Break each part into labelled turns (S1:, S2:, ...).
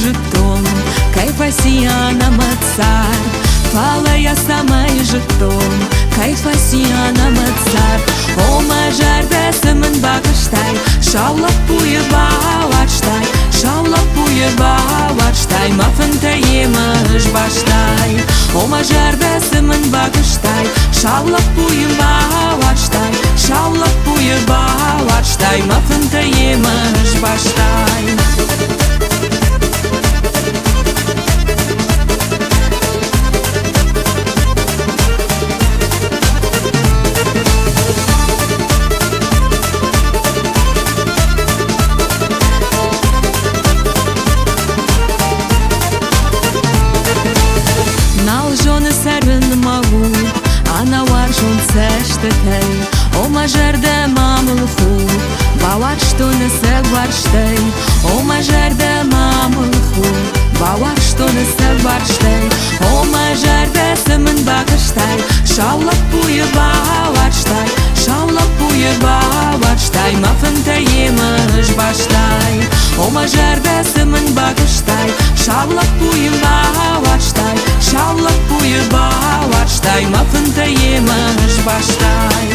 S1: жетон, кайфасияна мацар. Фала я самай жетон, кайфасияна мацар. О мажарда сымын багыштай, шаулап буйы бавачтай, шаулап буйы бавачтай, мафынта емыш баштай. О мажарда сымын багыштай, шаулап буйы бавачтай, шаулап буйы бавачтай, мафынта емыш баштай.
S2: О мажарда мамылху, бавар что не сагварштей. О мажарда мамылху, бавар что не сагварштей. О мажарда сымын багыштай, шаулап буйы баварштай, шаулап буйы баварштай, мафынта емыш баштай. О мажарда сымын багыштай, шаулап буйы баварштай, шаулап буйы баварштай, мафынта емыш баштай.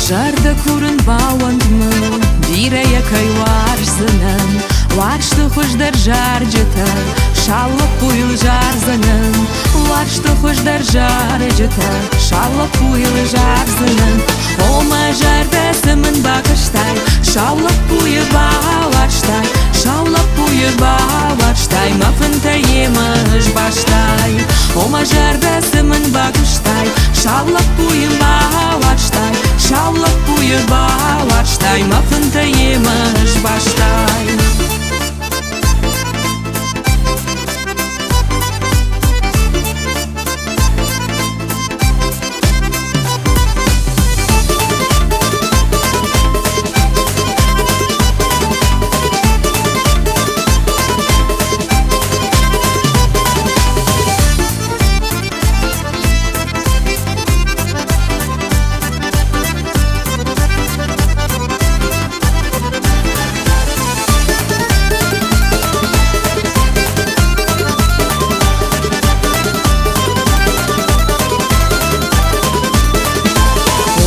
S1: Жарда курын бауандмы, бирая кай варзынан, варшты хождар жар жыта, шаллап буйыл жарзынан. Варшты хождар жар жыта, шаллап буйыл жарзынан. О мажарда сымын багыштай, шаулап буйы баварштай, шаулап буйы баварштай, мафынта емыш баштай. О мажарда сымын багыштай, шаулап буйы баварштай, шаулап буйы баварштай, мафынта емыш баштай.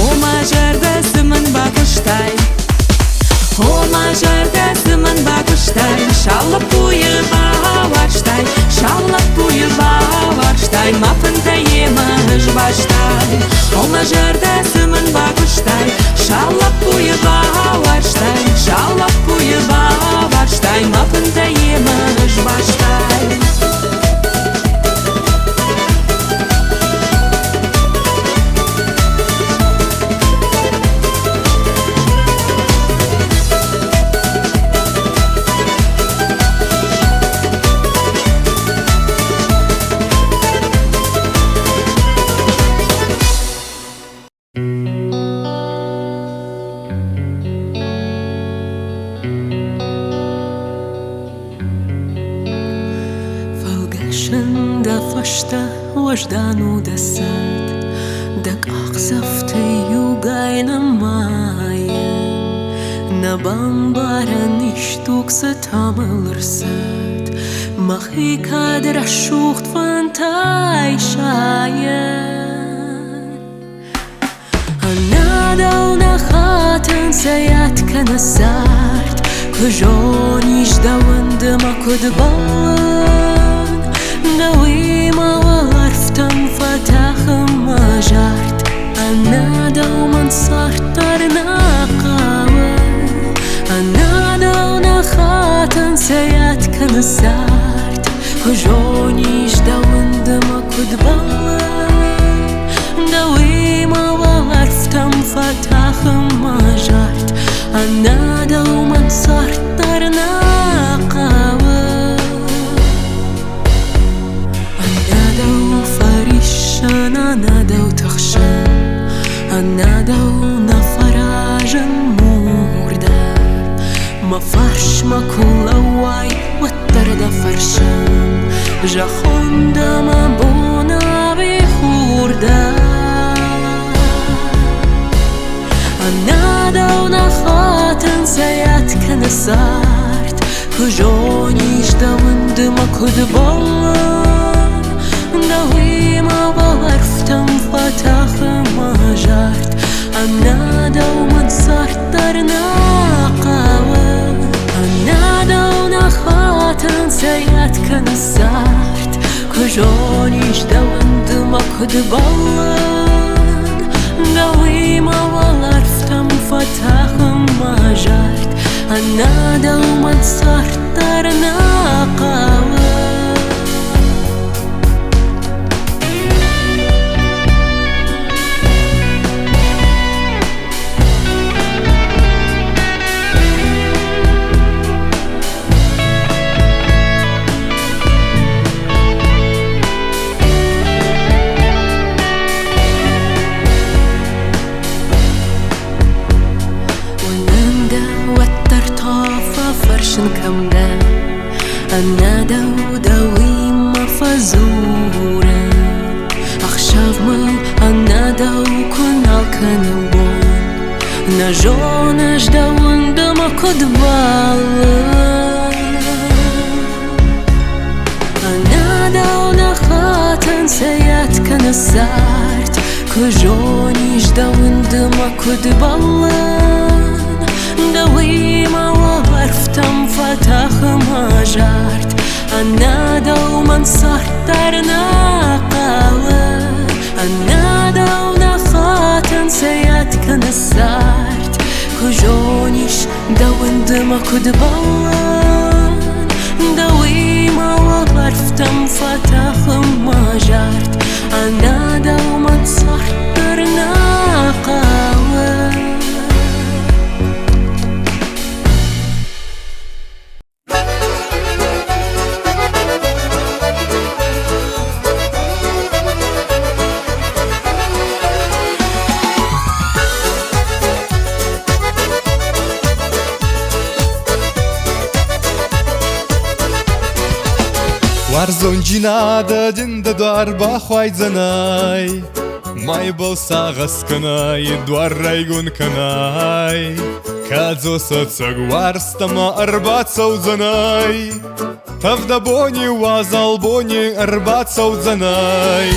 S2: О мажарда сымын багыштай, шаулап буйы баварштай, шаулап буйы баварштай, мафынта емыш баштай. О мажарда сымын багыштай, шаулап буйы баварштай, шаулап буйы баварштай, мафынта емыш баштай.
S1: Da fashta wajdanu da sad, dak aqsafte yugayna maya, na bambara nishtuk sa tamalrsad, machi kadra shucht fantai shaya. Anada una khatan sayat kanasart, kujonish da wandma kudban. نويمة وعرفتم فتاخم ما جارت أنا دوما صارت قاوة أنا دونا خاتن سيات كان سارت هجونيش دون دما كدبان نويمة وعرفتم فتاخم ما جارت أنا دوما صارت قاوة أنا تخشن أنا دو نفراجن موردا فرش ما كولواي والترد فرشم جخون دم بونا بخورده نادونا خاتن سيات كنسارت كجونيش دوند ما كد بالله دوي ما بعرفتم فتاخ ما جارت نادو من صارت درنا قاوة نادونا خاتن سيات كنسارت كجونيش دوند ما كد بالله دوي ما بعرفتم فتاخ ما جارت نادو من صارت درنا قاوة فرشن كمدا أنا دوي ما فزورة أخشاف ما أنا دو كنا كنبون نجونش دون دم كدبال أنا دو نخاتن سيات كنسارت كجونيش دون دم كدبال دوي ما وعرفتم فتاخ ما جارت أنا دوما صارت درنا قاوة أنا دونا خاتن سيات كنسارت كجونيش دون دم كدبان دوي ما وعرفتم فتاخ ما جارت أنا دوما صارت درنا قاوة
S3: Варзончина да динда дуар бахвай занай Май был сагас канай дуар райгун канай Кадзо соцаг варстама арбацау занай Тавдабони вазалбони арбацау занай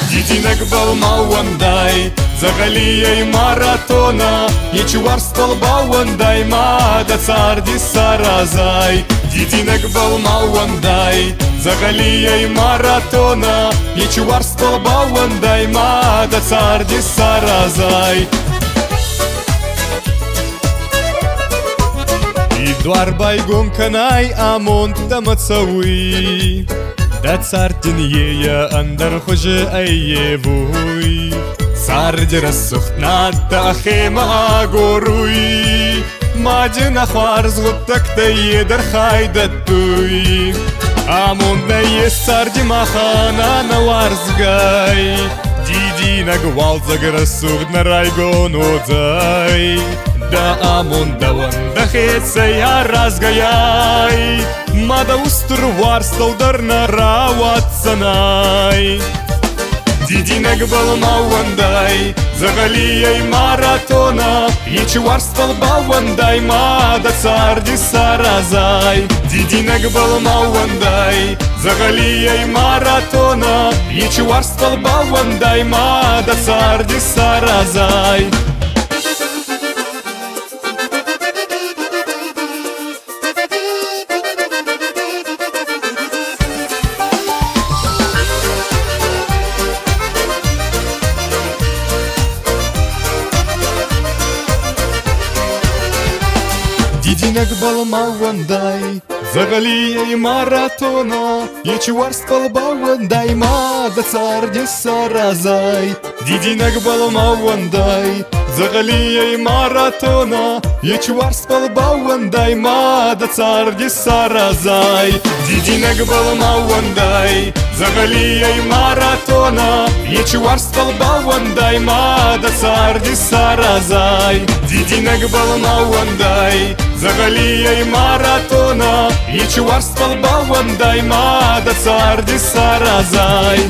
S3: Дидинак был мауандай Загалией маратона Ечуар столбауандай Мада царди саразай Дидинак был мауандай Загалией маратона Ечуар столбауандай Мада царди саразай Идуар байгон канай Амонт дамацауи Да цартин ея андар хуже айевуй Сарди рассухната ахема горуй Мадина хварз гуттакта едер хайдаттуй Амонда ес сарди махана на варзгай Дидина гвалзаг рассухна райгон одзай Да амонда ванда хеца я разгаяй Мада устур варстал дарна раватсанай Дидинак был мауандай Загалией маратона Ечуар столбауандай Мада царди саразай Дидинак был мауандай Загалией маратона Ечуар столбауандай Мада царди саразай Дидинак был мауандай Загалией маратона Ечуар столбауандай Мада царди саразай Дидинак был мауандай загалия и маратона, ечвар спалбауандай, мада царди саразай. Дидинек балмауандай, загалия и маратона, ечвар спалбауандай, мада царди саразай. Дидинек балмауандай, загалия и маратона, ечвар спалбауандай, мада царди саразай.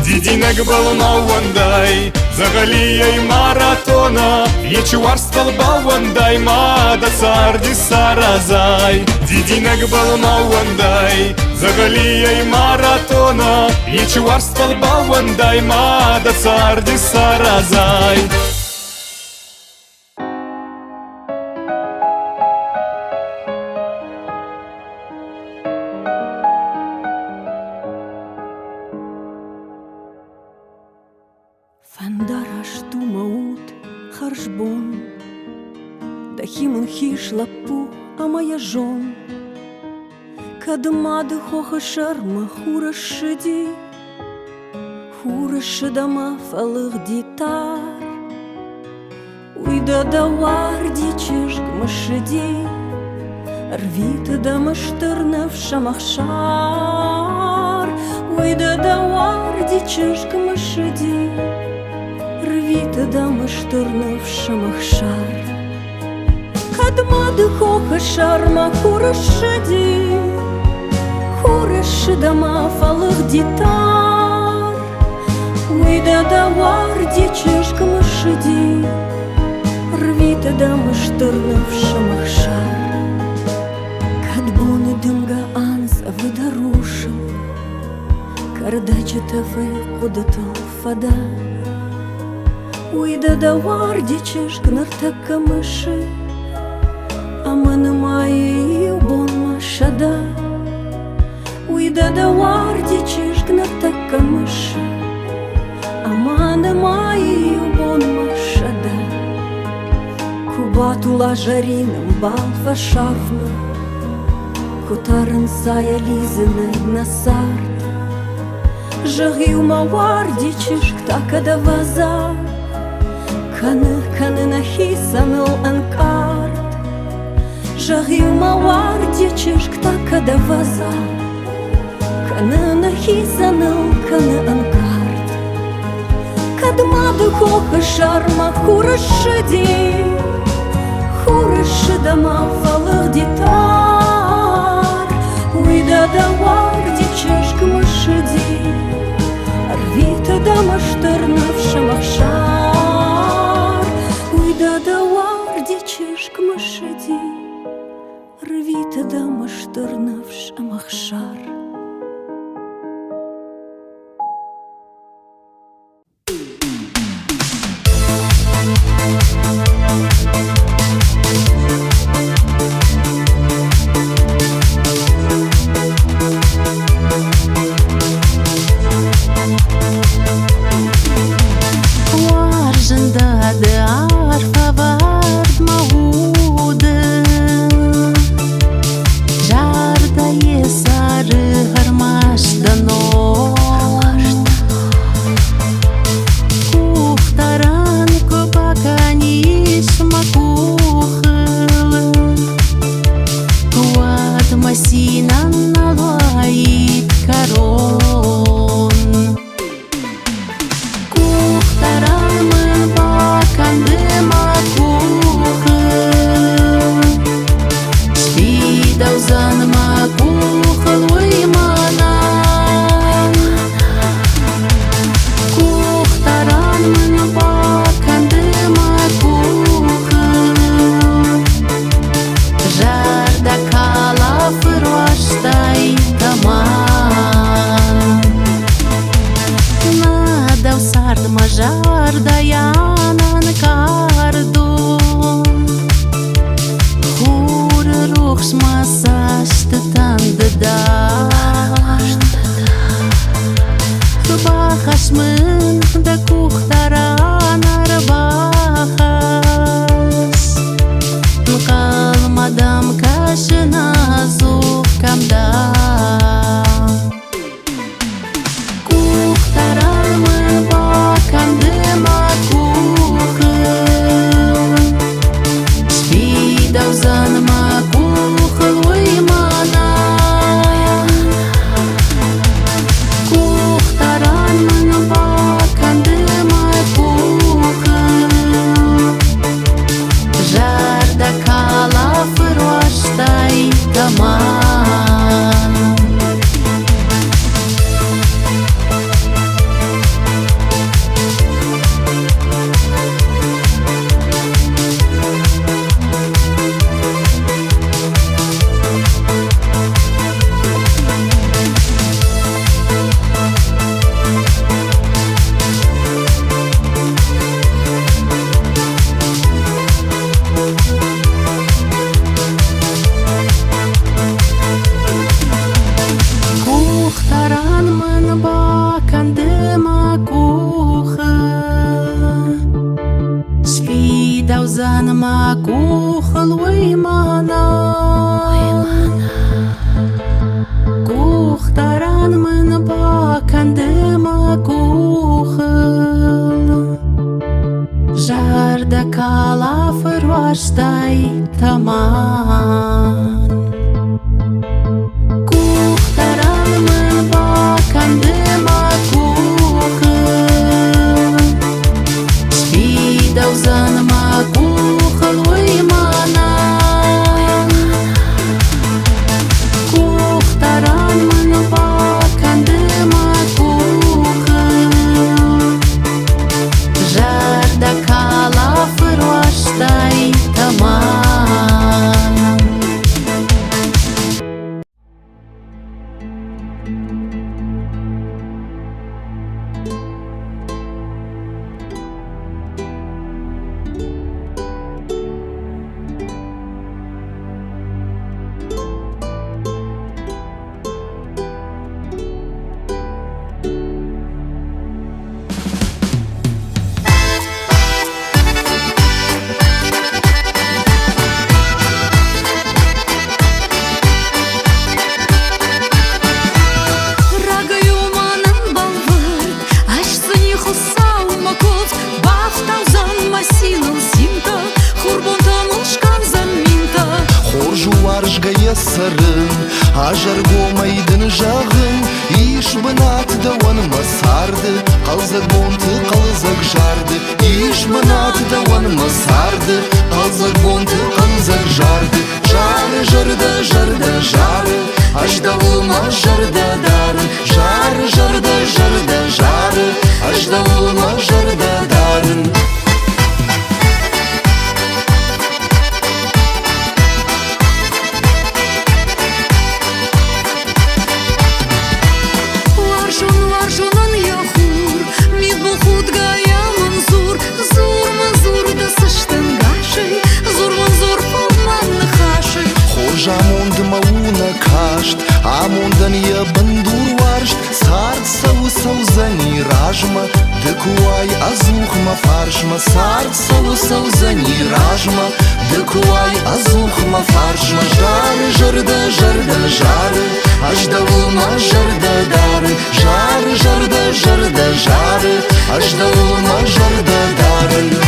S3: Дидинек балмауандай, загалия и маратона, ечвар спалбауандай, мада царди саразай. Дидинек балмауандай, загалия и маратона, ечвар спалбауандай, мада царди саразай.
S1: Фандараш тумаут харшбон, дахимын хиш лапу амая жон. Кадмады хоха шарма хурашиди, хурашидама фалых дитар. Уйда даварди чешк машиди, рвита дамаштырна в шамахшар. Уйда даварди чешк машиди, рвита дамаштырна в шамахшар. Кадмады хоха шарма хурашиди, хурашидама фалых дитар. Уйда даварди чешк машиди, рвита дамаштырна в шамахшар. Кадбоны дымга анса выдарушил, кардача тафе кудатал фада. Уйда даварди чешк нартака мыши, аманы майи убон машада. Уйда даварди чешк нартака мыши, аманы майи убон машада. Кубатула жариным балфа шафна, Кутарын сая лизыны насарт. Жагил маварди чешк така да ваза, Каны нахисаныл анкарт. Жагил маварди чешк така да ваза, Каны нахисаныл каны анкарт. Кадмады хоха шарма хурашиди, хурашидама фалых дитар. Уйда даварди чешк машиди, рвита дамаштырна в шамахшар. Уйда даварди чешк машиди, рвита дамаштырна в шамахшар.
S2: Хашмын да кухтаран арбахас Мадам кашина зубкамда Кухтарамы бакамдыма кухы Шпидаузанма кухы уймана Кухтарамы бакамдыма кухы Жарда калафыр ваштай таман Zanma kuchel uymana Kuchtaran men bakandema kuchel Jarda kalafır vashtay taman Kuchtaran men bakandema kuchel Shpidauzanma kuchel uymana Kuchtaran men bakandema kuchel Jarda kalafır vashtay taman
S4: Ажар гомайдын жағын Иш бынат дауан масарды Қалзак бонты қалзак жарды Иш бынат дауан масарды Қалзак бонты қалзак жарды Жары жарды жарды жары Аждавылма жарды дары Жары жарды жарды жары Аждавылма жарды дарын Амундан я бандур варшт Сард сау-саузани ражма Декуай азухма фаршма Сард сау-саузани ражма Декуай азухма фаршма Жары жарды жарды жары Аждавылма жарды дары Жары жарды жарды жары Аждавылма жарды дары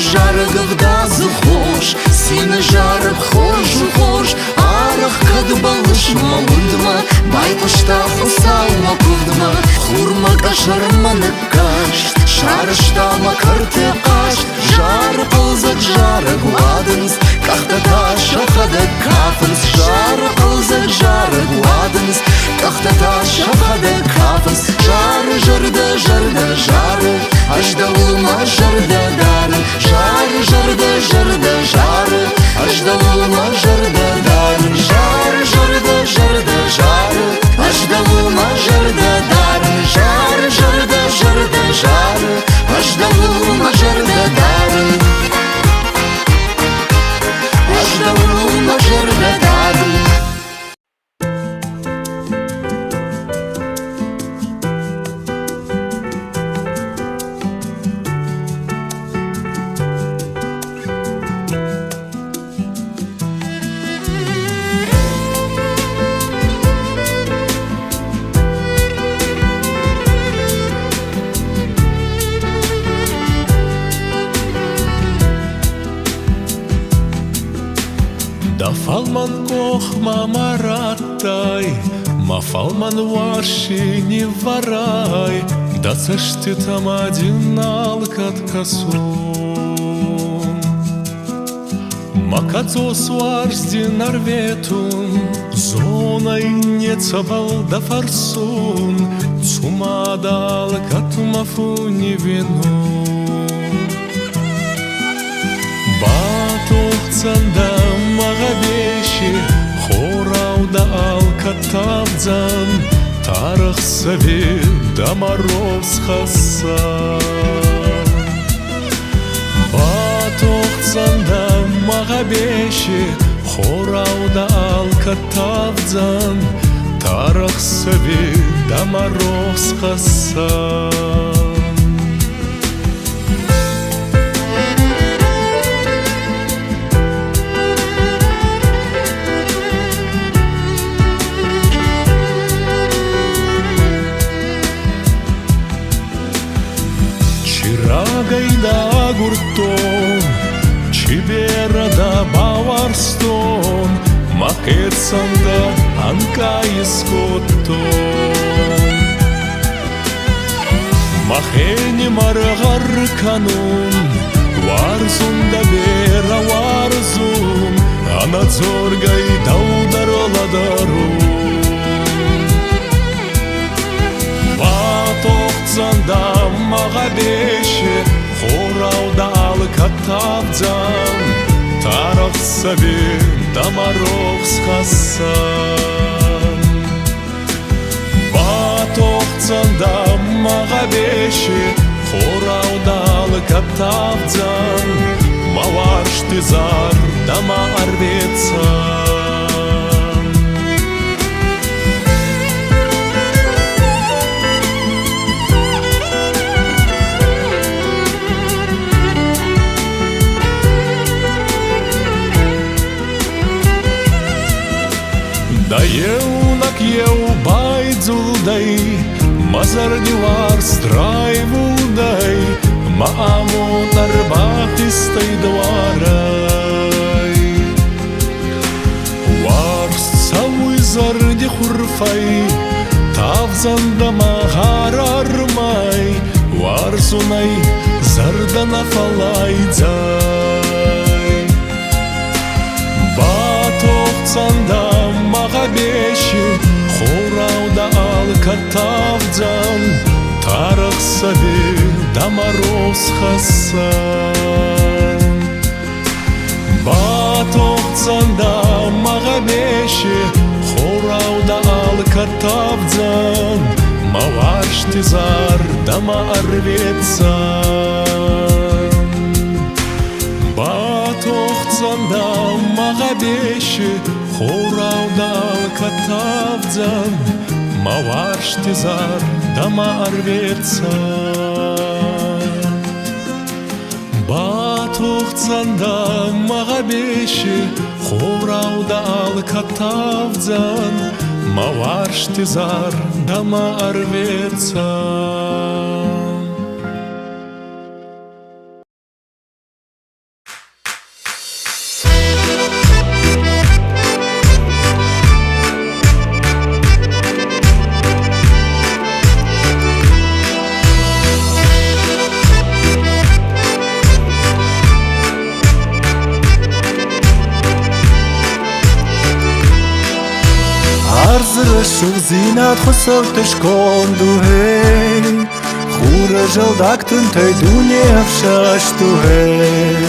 S4: Жарыгывда зухош, сины жарып хош-хош Арах кад балыш маундма, байпышта хусалма кудма Хурма кашарманы кашт, шарыштама кырты кашт Жары кылзак жары гуадынс, кахтата шахада кафынс Жары кылзак жары гуадынс, кахтата шахада кафынс Жары жарды жарды жары, аждавылма жарды дары Жары жарды жарды жары, аждавылма жарды дары Жары жарды жарды жары, аждавылма Аждалума жырда дарын жар, жырда жырда жар, аждалума жырда дарын, аждалума жырда дарын.
S5: Da falman koch mamarattai, ma falman warshini varai, da цашти там один алкат касун. Макацос варсди нарветун, зоной не цабал да фарсун, цумадал кат мафуни винун. Батохцанда мағабеші Хорауда алкатавдзан Тарық сәбе дамароз хасан. Батохцанда мағабеші Хорауда алкатавдзан Тарық сәбе дамароз хасан. Гайда гуртон, чиберада баварстон, макетсанда анка искоттон. Махени маргар канун, варзунда бера варзун, анадзор гайда удароладарун. Батохцанда мағабеші Хорауда алкатавдзан Тарық сәбе дамароз хасан. Батохцанда мағабеші Хорауда алкатавдзан Маваршты зар дама арветсан. Да еунак еу байдзулдай, мазарни вар страйвулдай, маамут арбахистай дварай. Варс цауй зарди хурфай, тавзанда мағарармай, варсунай зардана фалайдзай. Батохцанда мағабеші Хорауда алкатавдзан Тарық сәбе дамароз хасан. Батохцанда мағабеші Хорауда алкатавдзан Мавашты зар дама арветсан. Батохцанда мағабеші Хорауда алкатавдзан Мавашты зар дама арветсан. Батохцанда мағабеші Хорауда алкатавдзан Мавашты зар дама арветсан.
S6: Арзырышық зинат құсық түшкон духей, Хуры жылдак түнтөй дуне афшаш тухей.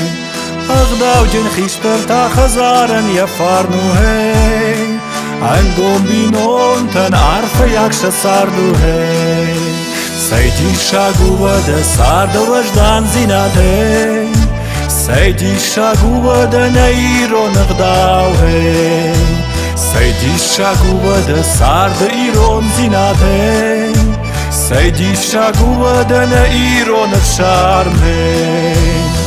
S6: Ағдау ден хиштыр та хазарын яфар нухей, Ангомбинон тан арфа якша сарду хей Сайди шагувада сарда важдан зинадей Сайди шагувада наиро нагдау хей Сайди шагувада сарда ирон зинадей Сайди шагувада наиро навшарм хей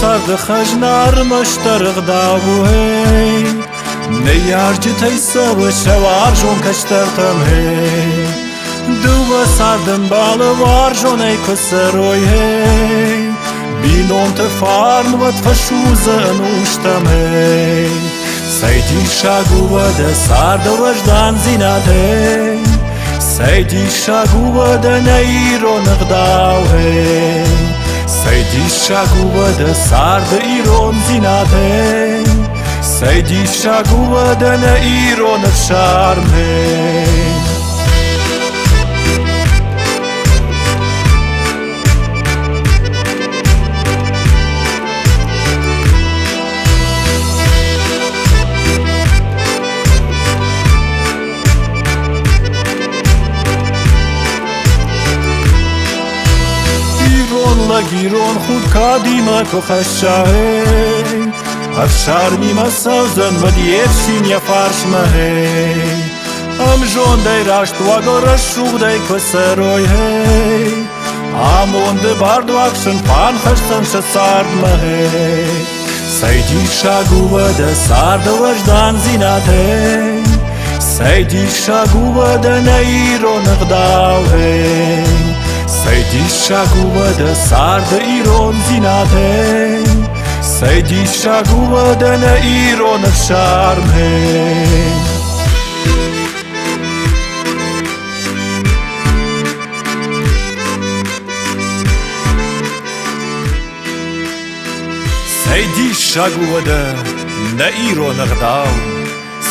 S6: Sardı xajnar maştarıq davu hey Ne yarcı teysa şevar jon kaçtartam hey Duva sardım balı var jon ey kusaroy hey Binon te farn vat fashuzan ushtam hey Saydi shaguva da sardı vajdan zinad hey Saydi shaguva da nairo nagdav hey Saydi shaguvada sarda iron zinadei Saydi shaguvada na iron afsharmei Giron khud kadima ko khashay Afshar mima sazan vadievshin ya farsh mahey Am jon day rasht wagora shugday ko saroy hey Amon de bardu akshan pan khashtan shasard mahey Saydi shaguvada sarda vajdan zinadey Saydi shaguvada nairo nagdav hey Saydi shaguvada sarda iron zinadei Saydi shaguvada na iron afsharm hey Saydi shaguvada na iron agdav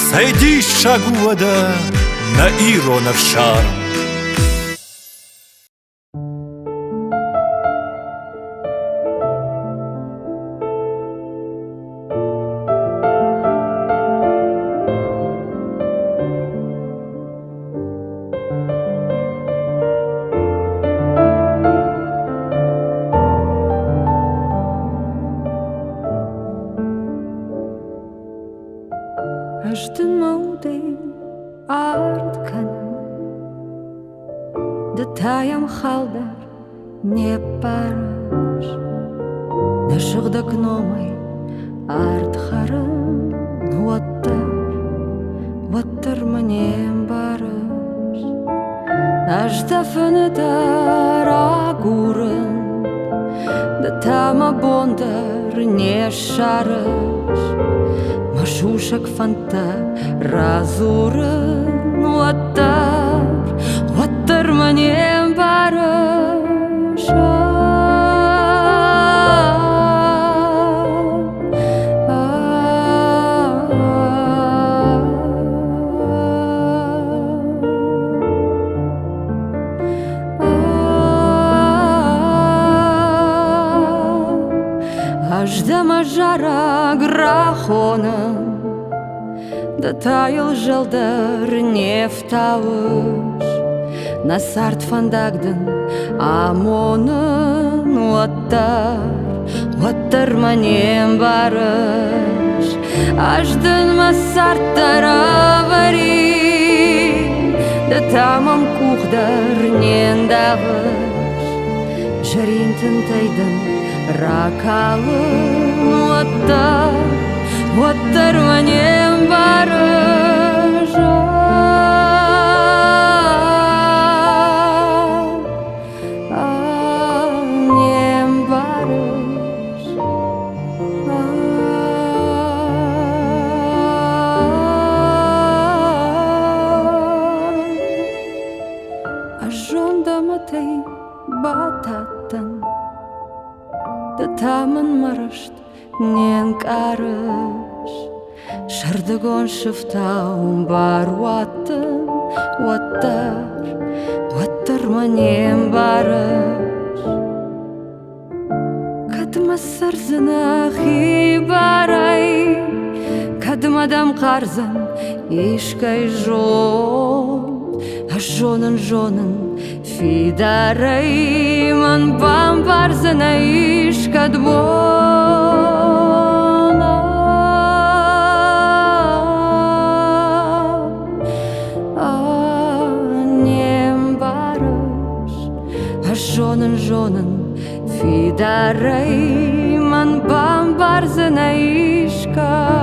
S6: Saydi shaguvada na iron afsharm
S1: Ashton molding art kanan De tayam khalder не параш De shugda knomay art kharan Watter manem barash Ashta fenedar aguren De tama bonder не sharash Mashusha fanta razuren Watter manem barash Ажда мажара грахона Да таял жалдар нефтауш На сарт фандагден амонын Ваттар манем барыш Аждын масарттар авари Да тамам кухдар нендавыш Жаринтын тайдын Ракалын Watter manem barış Manem barış Ajonda matay batatan Da tamın marasht Ненкарыш Шардыгон шыфтаун бар Ваттар манем барыш Кадма сарзына хибарай Кадмадам қарзан ишкай жон Жонын фидарай Ман бам барзына ишкадбона Нем барыш Жонын фидарай Ман бам барзына ишкадбона